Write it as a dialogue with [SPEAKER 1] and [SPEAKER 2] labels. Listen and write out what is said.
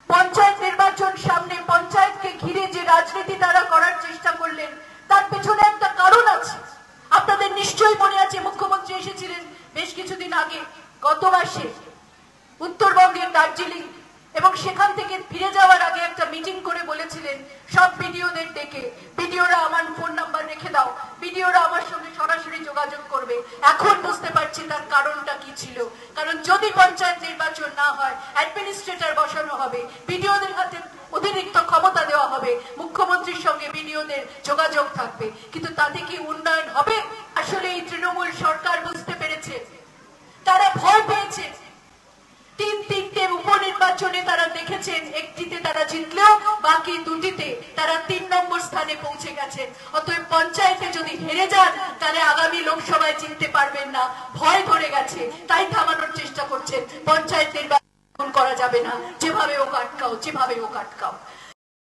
[SPEAKER 1] পঞ্চায়েত নির্বাচন সামনে, পঞ্চায়েতকে ঘিরে যে রাজনীতি তারা করার চেষ্টা করলেন তার পেছনে একটা কারণ আছে। আপনাদের নিশ্চয়ই মনে আছে, মুখ্যমন্ত্রী এসেছিলেন বেশ কিছুদিন আগে, গত মাসে, উত্তরবঙ্গের দার্জিলিং, এবং সেখান থেকে ফিরে যাওয়ার আগে একটা মিটিং করে বলেছিলেন সব বিডিওদের ডেকে, বিডিওরা আমার ফোন নাম্বার রেখে দাও, বিডিওরা আমার সঙ্গে সরাসরি যোগাযোগ করবে। এখন বুঝতে পারছি তার কারণটা কি ছিল। কারণ যদি পঞ্চায়েত নির্বাচন না হয়, অ্যাডমিনিস্ট্রেটর বসানো হবে, বিডিওদের হাতে অতিরিক্ত ক্ষমতা দেওয়া হবে, মুখ্যমন্ত্রীর সঙ্গে বিডিওদের যোগাযোগ থাকবে, কিন্তু তাতে কি উন্নয়ন হবে? আসলে এই তৃণমূল সরকার বুঝতে পেরেছে, তারা ভয় পেয়েছে। তিনটে উপনির্বাচনে তারা দেখেছেন, একটিতে তারা জিতলেও বাকি দুটিতে তারা 3 নম্বর স্থানে পৌঁছে গেছেন। অতএব পঞ্চায়েতে যদি হেরে যান তাহলে আগামী লোকসভায় জিততে পারবেন না, ভয় ধরে গেছে, তাই থামানোর চেষ্টা করছেন। পঞ্চায়েত নির্বাচন করা যাবে না, যেভাবে ও আটকাও, যেভাবে ও আটকাও।